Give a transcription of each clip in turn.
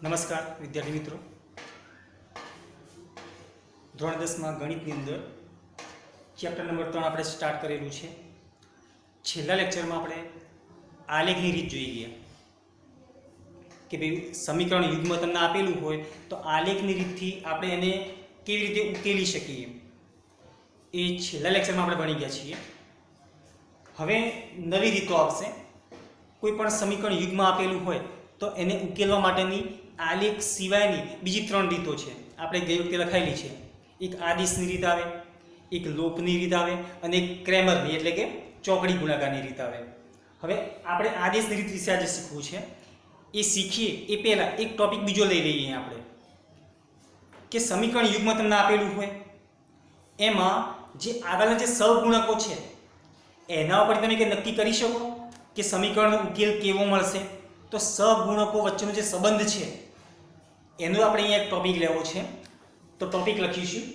નમસ્કાર વિદ્યાર્થી મિત્રો, ધોરણ 10માં ગણિતની અંદર ચેપ્ટર નંબર 3 આપણે સ્ટાર્ટ કરેલું છે. છેલ્લા લેક્ચરમાં આપણે આલેખની રીત જોઈ ગયા કે ભાઈ સમીકરણ યુગ્મ તમને આપેલું હોય તો આલેખની રીતથી આપણે એને કેવી રીતે ઉકેલી શકીએ એ છેલ્લા લેક્ચરમાં આપણે ભણી ગયા છીએ. હવે નવી રીતો આવશે. કોઈ પણ સમીકરણ યુગ્મ આપેલું હોય તો એને ઉકેલવા માટેની આલેખ સિવાયની બીજી 3 રીતો છે. આપણે ગઈ વખતે લખાયેલી છે. એક આદેશની રીત આવે, એક લોપની રીત આવે અને એક ક્રેમરની એટલે કે ચોકડી ગુણાકારની રીત આવે. હવે આપણે આદેશની રીત વિશે આજે શીખવું છે. એ શીખીએ એ પહેલાં એક ટોપિક બીજો લઈ લઈએ આપણે કે સમીકરણ યુગ્મ તમને આપેલું હોય એમાં જે આગળના જે સહગુણકો છે એના ઉપર તમે કે નક્કી કરી શકો કે સમીકરણનો ઉકેલ કેવો મળશે. તો સહગુણકો વચ્ચેનો જે સંબંધ છે એનો આપણે અહીંયા એક ટોપિક લેવો છે. તો ટોપિક લખીશું,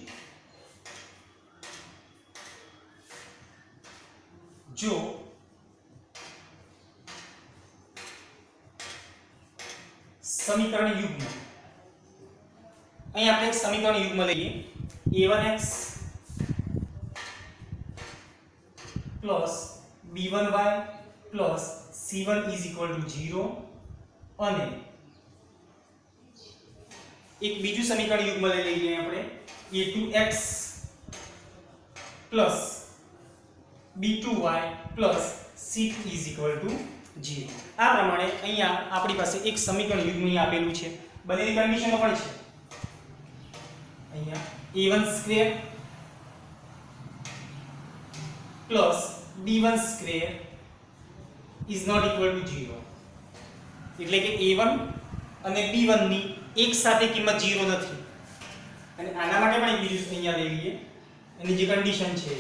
જો સમીકરણ યુગ્મ, અહીં આપણે એક સમીકરણ યુગ્મ લઈએ a1x plus b1y plus c1 is equal to 0 અને એક બીજું સમીકરણ યુગ્મ લઈ લઈએ આપણે a2x plus b2y plus c2 is equal to 0. આ પ્રમાણે અહીંયા આપણી પાસે એક સમીકરણ યુગ્મ અહીં આપેલું છે. બંનેની કન્ડિશનો પણ છે. અહીંયા a1 square plus b1 square is not equal to 0. એટલે કે a1 અને b1 ની એક સાથે કિંમત 0 નથી. અને આના માટે પણ એક બીજું અહીંયા લઈ લઈએ. એની જે કન્ડિશન છે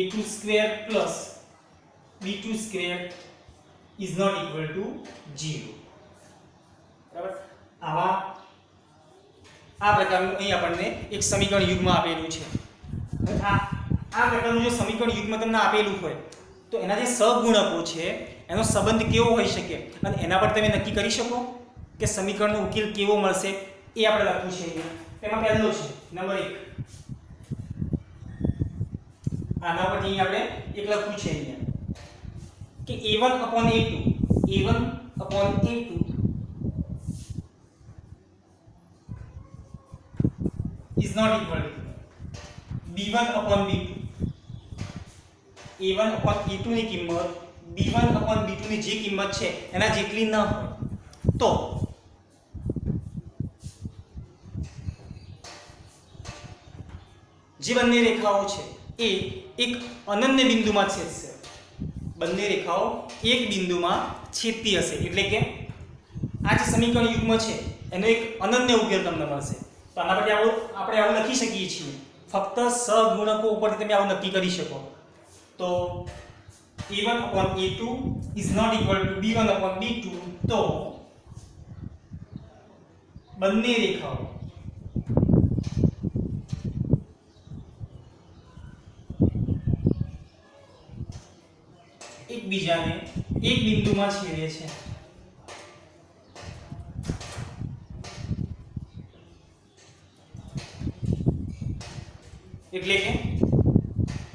a2 square plus b2 square is not equal to 0. બરાબર. આ પ્રકારનું અહીં આપણને એક સમીકરણ યુગ્મ આપેલું છે. આ પ્રકારનું જો સમીકરણ યુગ્મ તમને આપેલું હોય તો એના જે સહગુણકો છે એનો સંબંધ કેવો હોઈ શકે અને એના પર તમે નક્કી કરી શકો કે સમીકરણનો ઉકેલ કેવો મળશે એ આપણે લખ્યું છે અહીંયા. તેમાં પહેલો છે નંબર 1. આના પરથી આપણે એક લખ્યું છે અહીંયા કે a1/a2 is not equal to b1/b2. a1/a2 ની કિંમત b1/b2 ની જે કિંમત છે એના જેટલી ન હોય તો જે બંને રેખાઓ છે એ એક અનન્ય બિંદુમાં છેદશે. બંને રેખાઓ એક બિંદુમાં છેદતી હશે એટલે કે આ જે સમીકરણ યુગ્મ છે એનો એક અનન્ય ઉકેલ તમને મળશે. તો આના પરથી આપણે આવું લખી શકીએ છીએ. ફક્ત સહગુણકો ઉપરથી તમે આવું નક્કી કરી શકો. તો a1/a2 is not equal to b1/b2. તો બંને રેખાઓ એકબીજાને એક બિંદુમાં છેદે છે. એટલે કે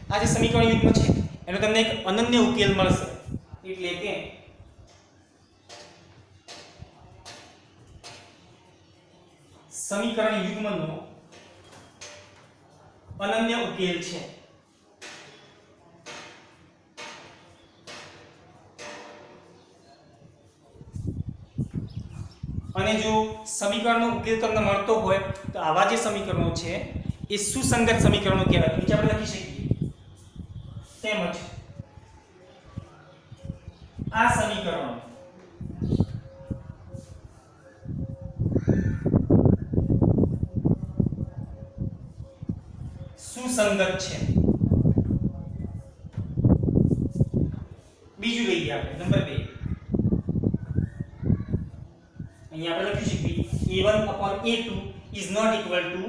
આ જે સમીકરણ યુગ્મ છે એનો તમને એક અનન્ય ઉકેલ મળશે. એટલે કે સમીકરણ યુગ્મનો અનન્ય ઉકેલ છે. અને જો સમીકરણનો ઉકેલ તમને મળતો હોય તો આવા જે સમીકરણો છે એ સુસંગત સમીકરણો કહેવાય. નીચે આપણે લખી શકીએ તેમજ આ સમીકરણો સુસંગત છે. બીજું લઈએ આપણે નંબર 2. અહીંયા આપણે લખી શકીએ a1/a2 is not equal to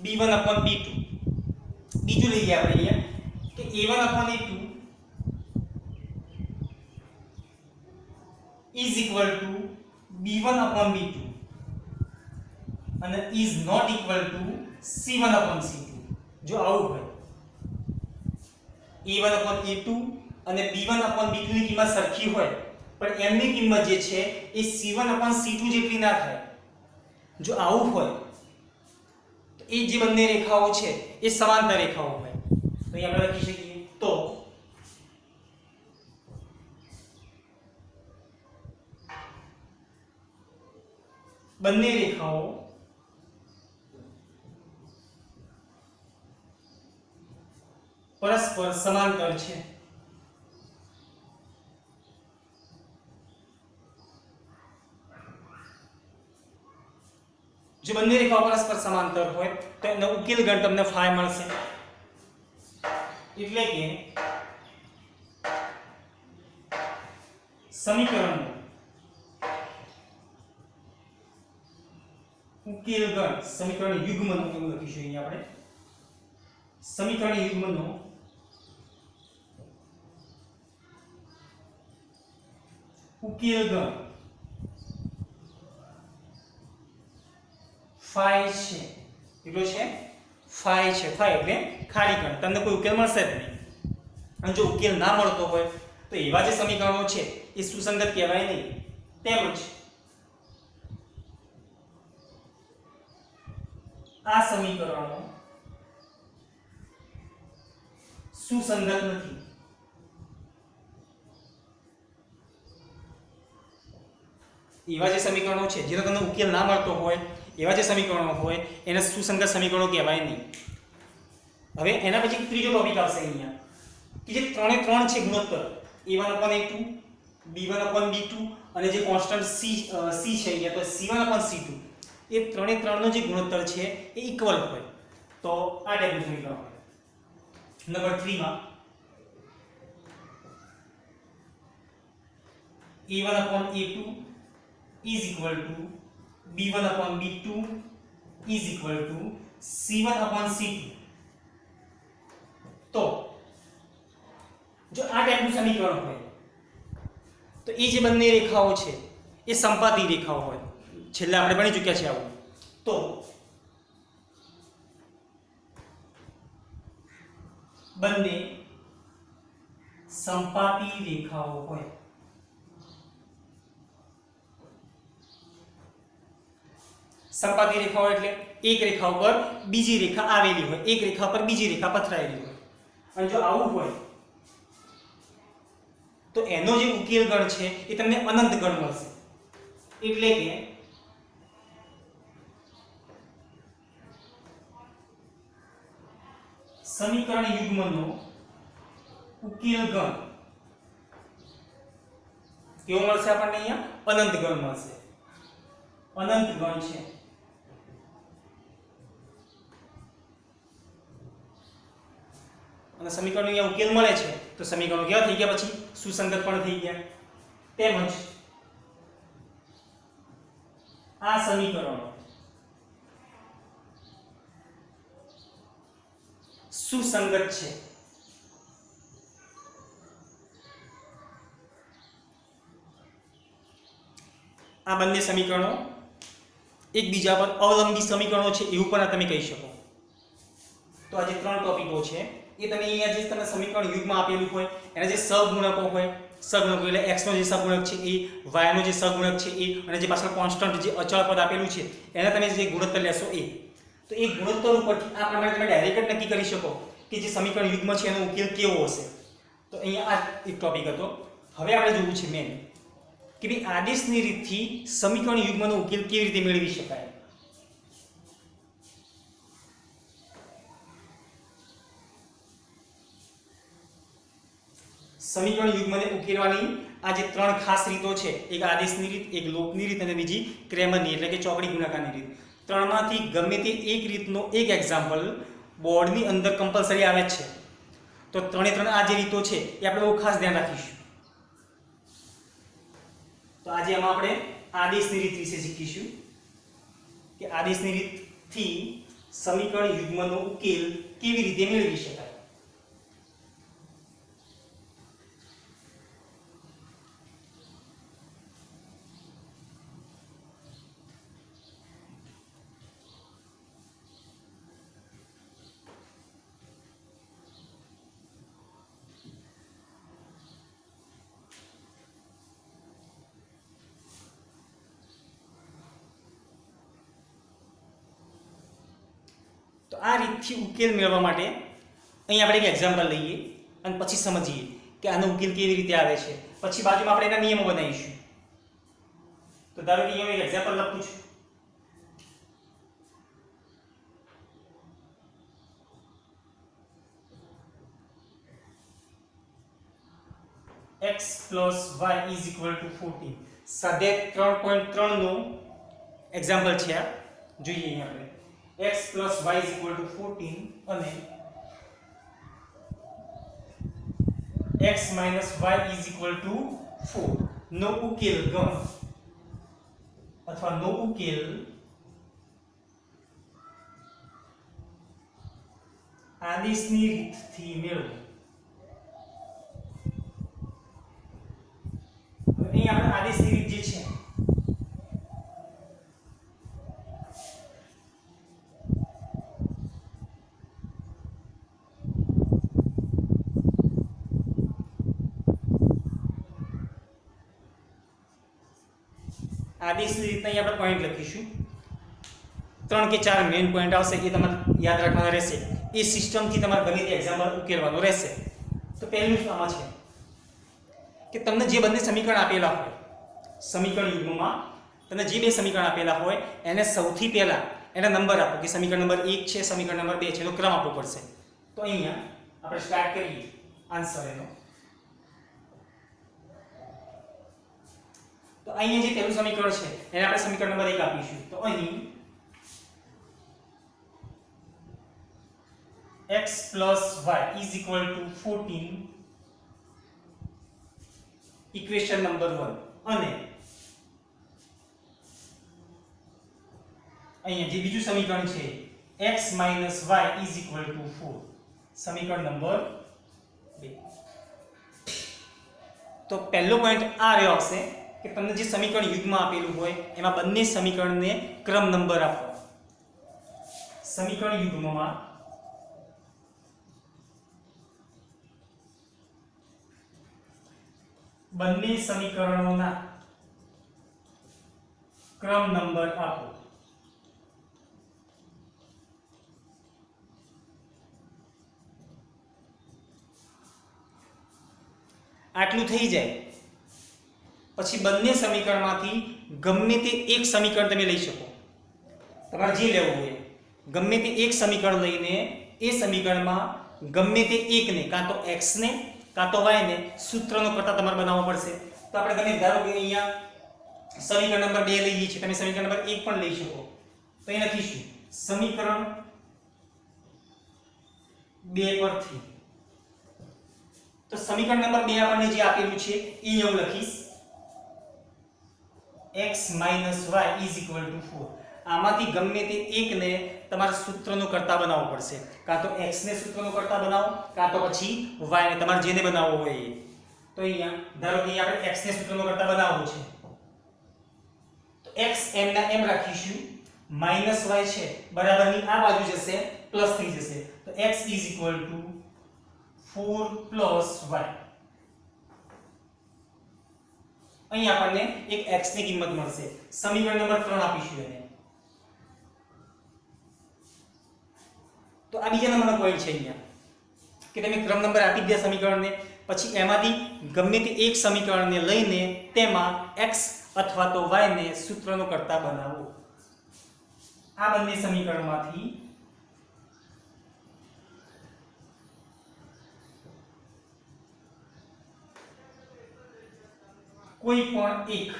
b1/b2. બીજું લઈએ આપણે અહીંયા કે a1/a2 is equal to b1/b2. અને is not equal two C1/C2 જો આવું હોય A1/A2 અને B1/B2 ની કિંમત સરખી હોય પણ એમની કિંમત જે છે એ C1/C2 જેટલી ના થાય જો આવું હોય તો એ જે બંને રેખાઓ છે એ સમાંતર રેખાઓ હોય તો અહીં આપણે લખી શકીએ તો બંને રેખાઓ પરસ્પર સમાંતર છે જો બંને રેખાઓ પરસ્પર સમાંતર હોય તો એનો ઉકેલ ગણ તમને phi મળશે એટલે કે સમીકરણનો ઉકેલ ગણ સમીકરણ યુગ્મનો એવું લખીશું અહીં આપણે સમીકરણ યુગ્મનો ઉકેલ ગણ phi છે કેટલો છે phi છે phi એટલે ખાલી ગણ તમને કોઈ ઉકેલ મળશે જ નહીં અને જો ઉકેલ ના મળતો હોય તો એવા જે સમીકરણો છે એ સુસંગત કહેવાય નહીં તેમજ આ સમીકરણો સુસંગત નથી એવા જે સમીકરણો છે જેનો તમને ઉકેલ ના મળતો હોય એવા જે સમીકરણો હોય એને સુસંગત સમીકરણો કહેવાય નહીં હવે એના પછી ત્રીજો ટોપિક આવશે અહીંયા કે જે ત્રણે ત્રણ છે ગુણોત્તર A1/A2 B1/B2 અને જે કોન્સ્ટન્ટ C છે અહીંયા તો C1/C2 એ ત્રણે ત્રણનો જે ગુણોત્તર છે એ ઇક્વલ હોય તો આ ટાઈપનું સમીકરણ હોય નંબર 3 માં A1/A2 is equal to B1/B2 is equal to C1/C2 તો જો આ ટાઈપનું સમીકરણ હોય તો એ જે બંને રેખાઓ છે એ સંપાતી રેખાઓ હોય છેલ્લે આપણે ભણી ચૂક્યા છે આવું તો બંને સંપાતી રેખાઓ હોય સંપાતી રેખાઓ એટલે એક રેખા ઉપર બીજી રેખા આવેલી હોય એક રેખા પર બીજી રેખા પથરાયેલી હોય અને જો આવું હોય તો એનો જે ઉકેલ ગણ છે એ તમને અનંત ગણ મળશે એટલે કે સમીકરણ યુગ્મનો ઉકેલ ગણ કેવો મળશે આપણને અહીંયા અનંત ગણ મળશે અનંત ગણ છે અને સમીકરણનો અહીંયા ઉકેલ મળે છે તો સમીકરણો કેવા થઈ ગયા પછી સુસંગત પણ થઈ ગયા તેમજ આ સમીકરણો સુસંગત છે આ બંને સમીકરણો એકબીજા પર અવલંબી સમીકરણો છે એવું પણ તમે કહી શકો તો આ જે ત્રણ ટોપિકો છે એ તમે અહીંયા જે તમને સમીકરણ યુગમાં આપેલું હોય એના જે સહગુણકો હોય સહગુણકો એટલે x નો જે સહગુણક છે એ y નો જે સહગુણક છે એ અને જે પાછળ કોન્સ્ટન્ટ જે અચળ પદ આપેલું છે એને તમે જે ગુણોત્તર લેશો એ તો એ ગુણોત્તર ઉપરથી આ પ્રમાણે તમે ડાયરેક્ટ નક્કી કરી શકો કે જે સમીકરણ યુગ્મ છે એનો ઉકેલ કેવો હશે તો અહીંયા આ એક ટોપિક હતો હવે આપણે જોવું છે મેન કે ભાઈ આદેશની રીતથી સમીકરણ યુગ્મનો ઉકેલ કેવી રીતે મેળવી શકાય સમીકરણ યુગ્મને ઉકેલવાની આ જે ત્રણ ખાસ રીતો છે એક આદેશની રીત એક લોપની રીત અને બીજી ક્રેમરની એટલે કે ચોકડી ગુણાકારની રીત ત્રણમાંથી ગમે તે એક રીતનો એક એક્ઝામ્પલ બોર્ડની અંદર કમ્પલસરી આવે છે તો ત્રણે ત્રણ આ જે રીતો છે એ આપણે બહુ ખાસ ધ્યાન રાખીશું તો આજે આમાં આપણે આદેશની રીત વિશે શીખીશું કે આદેશની રીતથી સમીકરણ યુગ્મનો ઉકેલ કેવી રીતે મેળવી શકાય તો આ રીતથી ઉકેલ મેળવવા માટે અહીં આપણે એક એક્ઝામ્પલ લઈએ અને પછી સમજીએ કે આનો ઉકેલ કેવી રીતે આવે છે. પછી બાજુમાં આપણે એના નિયમો બનાવીશું. તો ધારો કે અહીંયા એક એક્ઝામ્પલ લખું છું. x plus y is equal to 14. સ્વાધ્યાય 3.3 નું એક્ઝામ્પલ છે આ. જોઈએ અહીંયા આપણે x plus y is equal to 14 અને x minus y is equal to 4 નો ઉકેલ ગણ અથવા નો ઉકેલ આદેશની રીતથી મેળવો. અહીં આપણે આદેશની રીત જે છે આદેશની રીતના અહીં આપણે પોઈન્ટ લખીશું. 3 કે 4 મેઇન પોઈન્ટ આવશે એ તમારે યાદ રાખવાના રહેશે. એ સિસ્ટમથી તમારે ગમે તે એક્ઝામ્પલ ઉકેલવાનો રહેશે. તો પહેલું આમાં છે કે તમને જે બંને સમીકરણ આપેલા હોય સમીકરણ યુગ્મમાં તમને જે બે સમીકરણ આપેલા હોય એને સૌથી પહેલા એના નંબર આપો કે સમીકરણ નંબર 1 છે, સમીકરણ નંબર 2 છે, એનો ક્રમ આપવો પડશે. તો અહીંયા આપણે સ્ટાર્ટ કરીએ આન્સર એનો. તો અહીંયા જે પહેલું સમીકરણ છે એને આપણે સમીકરણ નંબર 1 આપીશું. તો અહીં x plus y is equal to 14 equation number 1 અને અહીંયા જે બીજું સમીકરણ છે x minus y is equal to 4 સમીકરણ નંબર 2. તો પહેલો પોઈન્ટ આ રહ્યો આવશે કે તમને જે સમીકરણ યુગ્મ આપેલું હોય એમાં બંને સમીકરણને ક્રમ નંબર આપો. સમીકરણ યુગ્મમાં બંને સમીકરણોના ક્રમ નંબર આપો. આટલું થઈ જાય પછી બંને સમીકરણમાંથી ગમે તે એક સમીકરણ તમે લઈ શકો. તમારે જે લેવું હોય ગમે તે એક સમીકરણ લઈને એ સમીકરણમાં ગમે તે એકને કાં તો x ને કાં તો y ને સૂત્રનો કરતા તમારે બનાવવો પડશે. તો આપણે ગમે ધારો કે અહીંયા સમીકરણ નંબર 2 લઈએ છીએ, તમે સમીકરણ નંબર 1 પણ લઈ શકો. તો એ લખીશું સમીકરણ 2 પરથી. તો સમીકરણ નંબર 2 આપણને જે આપેલું છે એ હું લખીશ x minus y is equal to 4. આમાંથી ગમે તે એકને તમારે સૂત્રનો કરતા બનાવવો પડશે. કાં તો x ને સૂત્રનો કરતા બનાવો કાં તો પછી y ને, તમારે જેને બનાવવો હોય એ. તો અહીંયા ધારો કે આપણે x ને સૂત્રનો કરતા બનાવવો છે તો x m ના m રાખીશું, માઈનસ y છે બરાબરની આ બાજુ જશે પ્લસ થઈ જશે. તો x is equal to 4 plus y. અહીં આપણને એક x ની કિંમત મળશે. સમીકરણ નંબર 3 આપીશું એને. તો આ બીજા નંબરનો પોઈન્ટ છે અહીંયા કે તમે ક્રમ નંબર આપી દે સમીકરણને, પછી એમાંથી ગમે તે એક સમીકરણને લઈને તેમાં x અથવા તો y ને સૂત્રનો કરતા બનાવો. આ બંને સમીકરણમાંથી કોઈ પણ એક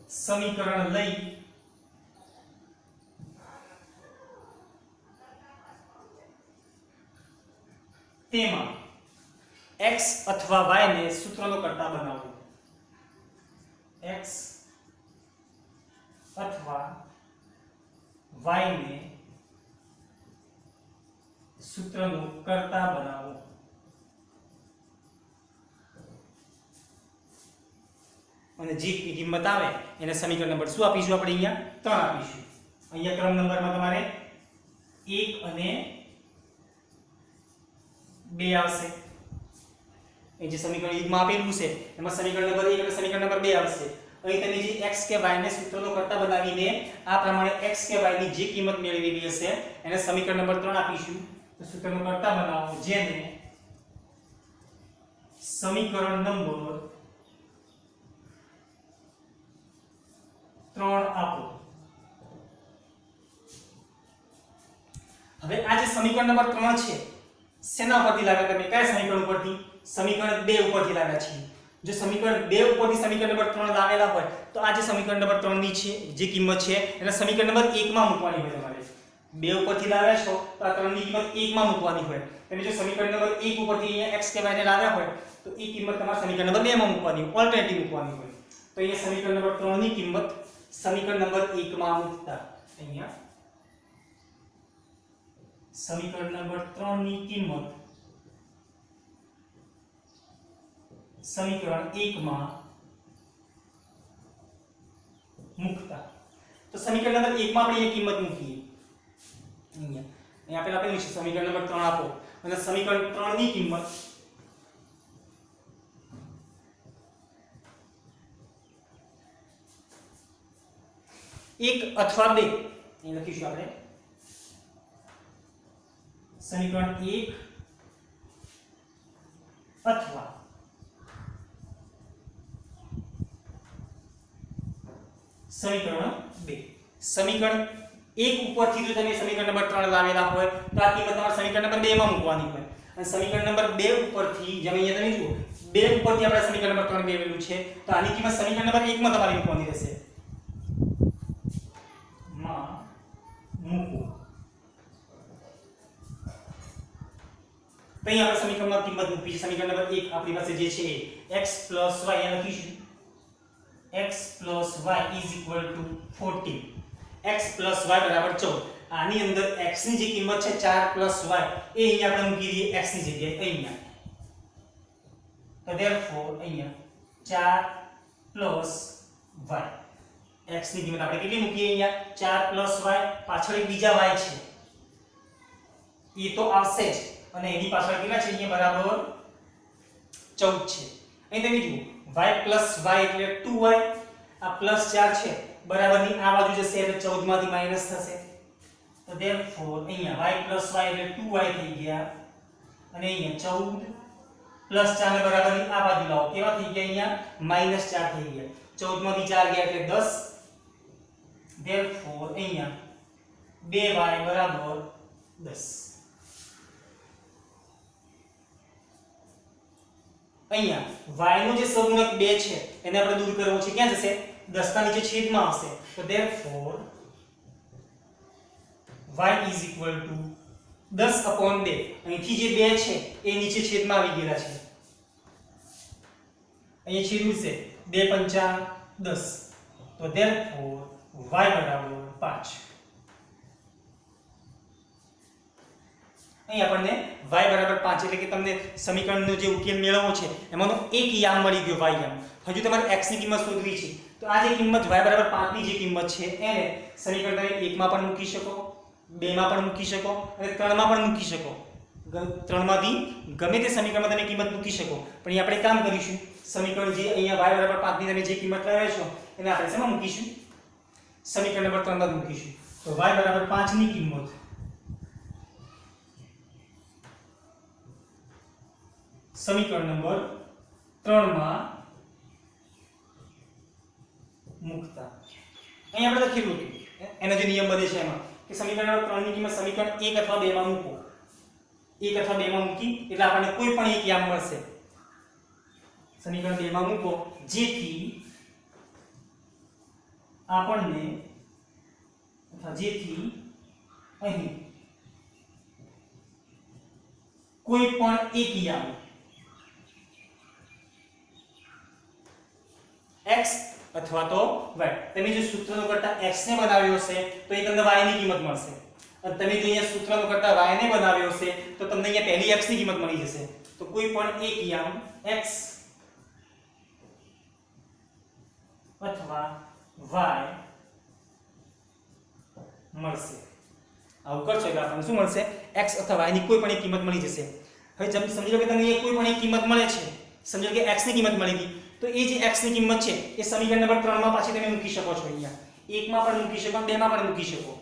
સમીકરણ લઈ તેમાં x અથવા y ને સૂત્રનો કરતા બનાવો. x અથવા y ને સૂત્રનો કરતા બનાવો. અને જે કિંમત આવે એને સમીકરણ નંબર શું આપીશું આપણે અહીંયા 3 આપીશું. અહીંયા ક્રમ નંબરમાં તમારે 1 અને 2 આવશે. એ જે સમીકરણ યુગ્મ આપેલું છે એમાં સમીકરણ નંબર 1 અને સમીકરણ નંબર 2 આવશે. અહીં તમે જે x કે y ને સૂત્રનો કરતા બનાવીને આ પ્રમાણે x કે y ની જે કિંમત મેળવેલી હશે એને સમીકરણ નંબર 3 આપીશું. તો સૂત્રનો કરતા બનાવો જેને સમીકરણ નંબર 3 આપો. હવે આ જે સમીકરણ નંબર 3 છે શેના ઉપરથી લાવ્યા તમે? કયા સમીકરણ ઉપરથી? સમીકરણ 2 ઉપરથી લાવ્યા છીએ. જો સમીકરણ 2 ઉપરથી સમીકરણ નંબર 3 લાવેલા હોય તો આ જે સમીકરણ નંબર 3 ની છે જે કિંમત છે એને સમીકરણ નંબર 1 માં મૂકવાની હોય. તમારે 2 ઉપરથી લાવ્યા છો તો આ 3 ની કિંમત 1 માં મૂકવાની હોય. તમે જો સમીકરણ નંબર 1 ઉપરથી અહીંયા x કે y ને લાવ્યા હોય તો એ કિંમત તમારે સમીકરણ નંબર 2 માં મૂકવાની હોય, ઓલ્ટરનેટિવ મૂકવાની હોય. તો અહીંયા સમીકરણ નંબર 3 ની કિંમત સમીકરણ નંબર 1 માં મૂકતા અહીંયા સમીકરણ નંબર 3 ની કિંમત સમીકરણ 1 માં મૂકતા. તો સમીકરણ નંબર 1 માં આપણે એ કિંમત મૂકીએ. અહીંયા આપણે આપેલું છે સમીકરણ નંબર 3 આપો અને સમીકરણ 3 ની કિંમત એક અથવા 2 અહીં લખીશું આપણે સમીકરણ 1 અથવા સમીકરણ 2. સમીકરણ 1 ઉપરથી જો તમે સમીકરણ નંબર 3 લાવેલા હોય તો આ કિંમત તમારે સમીકરણ નંબર 2 માં મૂકવાની હોય. અને સમીકરણ નંબર 2 ઉપરથી જેમ અહીંયા તમે જુઓ 2 ઉપરથી આપણે સમીકરણ નંબર 3 મેળવેલું છે તો આની કિંમત સમીકરણ નંબર 1 માં તમારે મૂકવાની રહેશે. માં મૂકો. તો અહીં આપણે સમીકરણમાં કિંમત મૂકી. સમીકરણ નંબર 1 આપણી પાસે જે છે x y અહીંયા લખીશું x plus y is equal to 14. x plus y બરાબર 14. આની અંદર x ની જે કિંમત છે 4 plus y એ અહીંયા આપણે મૂકી દઈએ x ની જગ્યાએ અહીંયા. તો therefore અહીંયા 4 plus y x ની કિંમત આપણે કેટલી મૂકીએ અહીંયા 4 plus y પાછળ એક બીજા y છે એ તો આવશે જ અને એની પાછળ કેટલા છે અહીંયા બરાબર 14 છે. અહીં તમે જુઓ y plus y એટલે 2y આ plus 4 છે બરાબરની આ બાજુ જશે એટલે 14 માંથી માઈનસ થશે. તો therefore અહીંયા y plus y એટલે 2y થઈ ગયા અને અહીંયા 14 plus 4 ને બરાબરની આ બાજુ લાવો કેવા થઈ ગયા અહીંયા -4 થઈ ગયા. 14 માંથી 4 ગયા એટલે 10. therefore અહીંયા 2y બરાબર 10. અહીંયા y નો જે સહગુણક 2 છે એને આપણે દૂર કરવો છે. ક્યાં જશે? 10 ના નીચે છેદમાં આવશે. તો therefore y is equal to 10/2. અહીંથી જે 2 છે એ નીચે છેદમાં આવી ગયેલા છે. અહીંયા છેદ ઉડશે 2 પંચા 10. તો therefore y બરાબર 5. અહીં આપણને y બરાબર 5 એટલે કે તમને સમીકરણનો જે ઉકેલ મેળવવો છે એમાંનો એક યામ મળી ગયો y યામ. હજુ તમારે x ની કિંમત શોધવી છે તો આ જે કિંમત y બરાબર 5 ની જે કિંમત છે એને સમીકરણ તમે 1 માં પણ મૂકી શકો, 2 માં પણ મૂકી શકો અને 3 માં પણ મૂકી શકો. 3 માંથી ગમે તે સમીકરણમાં તમે કિંમત મૂકી શકો. પણ અહીં આપણે કામ કરીશું સમીકરણ જે અહીંયા y બરાબર 5 ની તમે જે કિંમત લાવ્યા છો એને આપણે શેમાં મૂકીશું? સમીકરણ નંબર 3 માં મૂકીશું. તો y બરાબર 5 ની કિંમત સમીકરણ નંબર 3 માં મૂકતા અહીં આપણે લખેલું હતું એનો જે નિયમ બને છે એમાં કે સમીકરણ નંબર 3 ની કિંમત સમીકરણ 1 અથવા 2 માં મૂકો. 1 અથવા 2 માં મૂકી એટલે આપણને કોઈ પણ એક યામ મળશે. સમીકરણ 2 માં મૂકો જેથી આપણને અથવા જેથી અહીં કોઈ પણ એક યામ x અથવા તો y. તમે જો સૂત્રનો કરતા x ને બનાવ્યો હશે તો એ તમને y ની કિંમત મળશે અને તમે જો અહીંયા સૂત્રનો કરતા y ને બનાવ્યો હશે તો તમને અહીંયા પહેલી x ની કિંમત મળી જશે. તો કોઈ પણ એક યામ x અથવા y મળશે. આવું કરશો એટલે આપણને શું મળશે? x અથવા y ની કોઈ પણ એક કિંમત મળી જશે. હવે સમજી લો કે તમને અહીંયા કોઈ પણ એક કિંમત મળે છે, સમજો કે x ની કિંમત મળી ગઈ તો તો એ જે x ની કિંમત છે એ સમીકરણ નંબર 3 માં પાછી તમે મૂકી શકો છો અહીંયા 1 માં પણ મૂકી શકો 2 માં પણ મૂકી શકો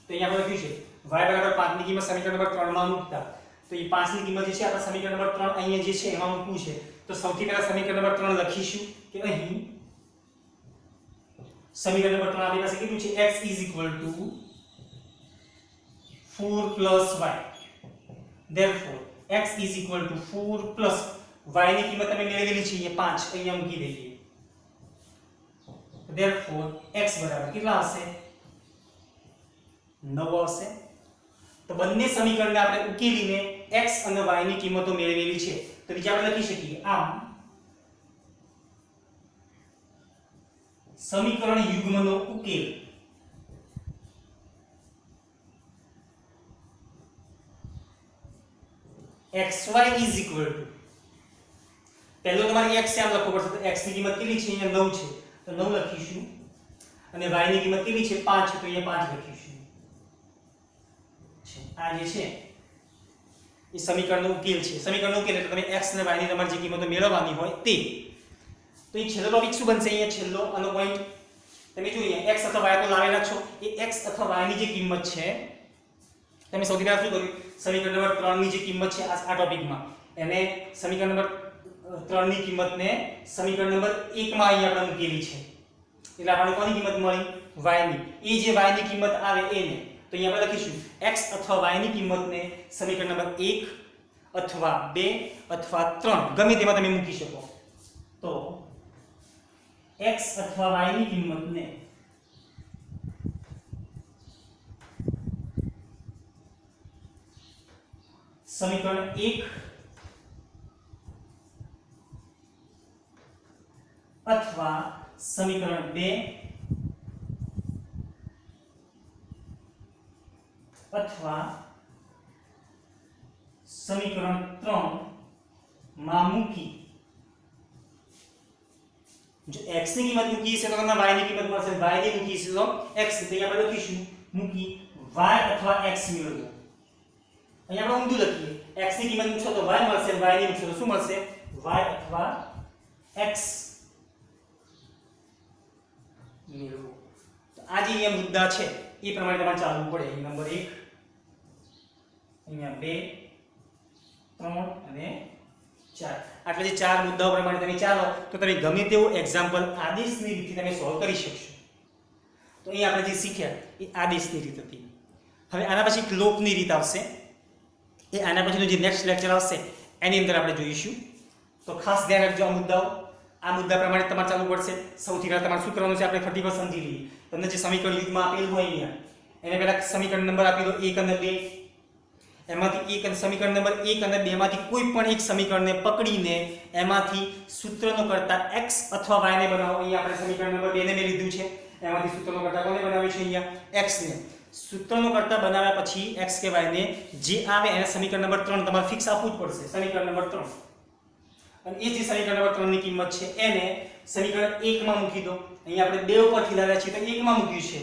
તો અહીંયા આપણે લખ્યું છે y બરાબર 5 ની કિંમત સમીકરણ નંબર 3 માં મૂકતા તો એ 5 ની કિંમત જે છે આપણે સમીકરણ નંબર 3 અહીંયા જે છે એમાં મૂકવું છે તો સૌથી પહેલા સમીકરણ નંબર 3 લખીશું કે અહીં સમીકરણ નંબર 3 આપણી પાસે કેટલું છે x = 4 + y therefore x = 4 + y ની કિંમત તમે મેળવેલી છે અહીંયા 5 અહીંયા મૂકી દઈએ therefore x બરાબર કેટલા આવશે 9 આવશે તો બંને સમીકરણને આપણે ઉકેલીને x અને y ની કિંમતો મેળવેલી છે તો બીજા આપણે લખી શકીએ આમ સમીકરણ યુગ્મનો ઉકેલ xy = પહેલો તમારે x આમ લખવું પડશે તો x ની કિંમત કેટલી છે અહીંયા 9 છે તો 9 લખીશું અને y ની કિંમત કેટલી છે 5 છે તો અહીંયા 5 લખીશું આ જે છે એ સમીકરણનો ઉકેલ છે સમીકરણનો ઉકેલ એટલે તમે x અને y ની તમારી જે કિંમતો મેળવવાની હોય તે તો એ છેલ્લો ટોપિક શું બનશે અહીંયા છેલ્લો આનો પોઈન્ટ તમે જોઈએ x અથવા y તો લાવેલા છો એ x અથવા y ની જે કિંમત છે તમે સૌથી પહેલા શું કર્યું સમીકરણ નંબર 3 ની જે કિંમત છે આ ટોપિકમાં એને સમીકરણ નંબર 3 ની કિંમતને સમીકરણ નંબર 1 માં અહીં આપણે મૂકેલી છે એટલે આપણને કોની કિંમત મળી y ની એ જે y ની કિંમત આવે એને તો અહીં આપણે લખીશું x અથવા y ની કિંમતને સમીકરણ નંબર 1 અથવા 2 અથવા 3 ગમે તેમાં તમે મૂકી શકો તો x અથવા y ની કિંમતને સમીકરણ 1 અથવા સમીકરણ 2 અથવા સમીકરણ 3 માં મૂકી જો x ની કિંમત મૂકી છે તો તમને y ની કિંમત મળશે y ની મૂકી છે તો x તો અહીંયા આપણે લખીશું મૂકી y અથવા x મેળવો અહીંયા આપણે ઊંધું લખીએ x ની કિંમત મૂકશો તો y મળશે y ની મૂકશો તો શું મળશે y અથવા x મેળવો તો આ જે અહીંયા મુદ્દા છે એ પ્રમાણે તમારે ચાલવું પડે નંબર 1 અહીંયા 2 3 અને 4 આટલા જે ચાર મુદ્દાઓ પ્રમાણે તમે ચાલો તો તમે ગમે તેવું એક્ઝામ્પલ આદેશની રીતથી તમે સોલ્વ કરી શકશો તો અહીં આપણે જે શીખ્યા એ આદેશની રીત હતી હવે આના પછી એક લોપની રીત આવશે એ આના પછીનો જે નેક્સ્ટ લેક્ચર આવશે એની અંદર આપણે જોઈશું તો ખાસ ધ્યાન રાખજો આ મુદ્દા પ્રમાણે તમારે ચાલવું પડશે સૌથી પહેલા તમારે શું કરવાનું છે આપણે ફટાફટ સમજી લઈએ તમને જે સમીકરણ યુગમાં આપેલું હોય અહીંયા એને પહેલા સમીકરણ નંબર આપી દો 1 અને 2 એમાંથી એક સમીકરણ નંબર 1 અને 2 માંથી કોઈ પણ એક સમીકરણને પકડીને એમાંથી સૂત્રનો કરતા x અથવા y ને બનાવો અહીંયા આપણે સમીકરણ નંબર 2 ને મેં લીધું છે એમાંથી સૂત્રનો કરતા કોને બનાવ્યું છે અહીંયા x ને સૂત્રનો કરતા બનાવ્યા પછી x કે y ને જે આવે એને સમીકરણ નંબર 3 તમારે ફિક્સ આપવું જ પડશે સમીકરણ નંબર 3 અને એ જે સમીકરણ નંબર 3 ની કિંમત છે એને સમીકરણ 1 માં મૂકી દો અહીંયા આપણે 2 ઉપરથી લાવ્યા છીએ તો 1 માં મૂક્યું છે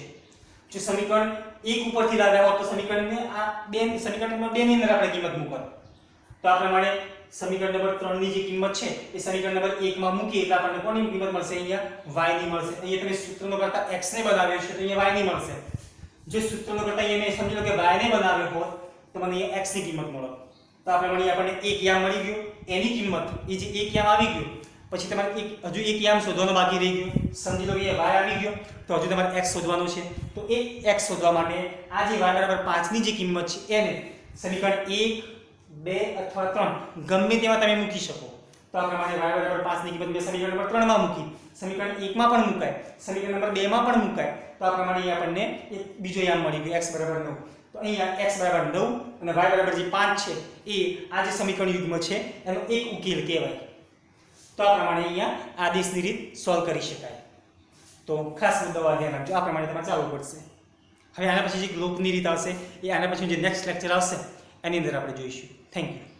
જો સમીકરણ 1 ઉપરથી લાવ્યા હોત તો સમીકરણને આ સમીકરણ નંબર 2 ની અંદર આપણે કિંમત મૂકત તો આ પ્રમાણે સમીકરણ નંબર 3 ની જે કિંમત છે એ સમીકરણ નંબર 1 માં મૂકી એટલે આપણને કોની કિંમત મળશે અહીંયા y ની મળશે અહીંયા તમે સૂત્રનો કરતા x ને બનાવ્યો છે તો અહીંયા y ની મળશે જો સૂત્રનો કરતા અહીંયા મેં સમજી લો કે y ને બનાવ્યો હોત તો મને અહીંયા x ની કિંમત મળે તો આ પ્રમાણે આપણને એક યામ મળી ગયું એની કિંમત એ જે એક યામ આવી ગયું પછી તમારે હજુ એક યામ શોધવાનો બાકી રહી ગયો સમજી લો કે y આવી ગયો તો હજુ તમારે x શોધવાનો છે તો એ x શોધવા માટે આ જે y બરાબર 5 ની જે કિંમત છે એને સમીકરણ 1 2 અથવા 3 ગમે તેમાં તમે મૂકી શકો તો આ પ્રમાણે y બરાબર 5 ની કિંમત મેં સમીકરણ નંબર 3 માં મૂકી સમીકરણ 1 માં પણ મુકાય સમીકરણ નંબર 2 માં પણ મુકાય તો આ પ્રમાણે અહીંયા આપણને એક બીજો યામ મળી ગયો x બરાબર 9 તો અહીંયા x બરાબર 9 અને y બરાબર જે 5 છે એ આ જે સમીકરણ યુગ્મ છે એનો એક ઉકેલ કહેવાય તો આ પ્રમાણે અહીંયા આદેશની રીત સોલ્વ કરી શકાય તો ખાસ મુદ્દાઓ ધ્યાન રાખજો આ પ્રમાણે તમારે ચાલવું પડશે હવે આના પછી જે લોપની રીત આવશે એ આના પછી જે નેક્સ્ટ લેક્ચર આવશે એની અંદર આપણે જોઈશું થેન્ક યુ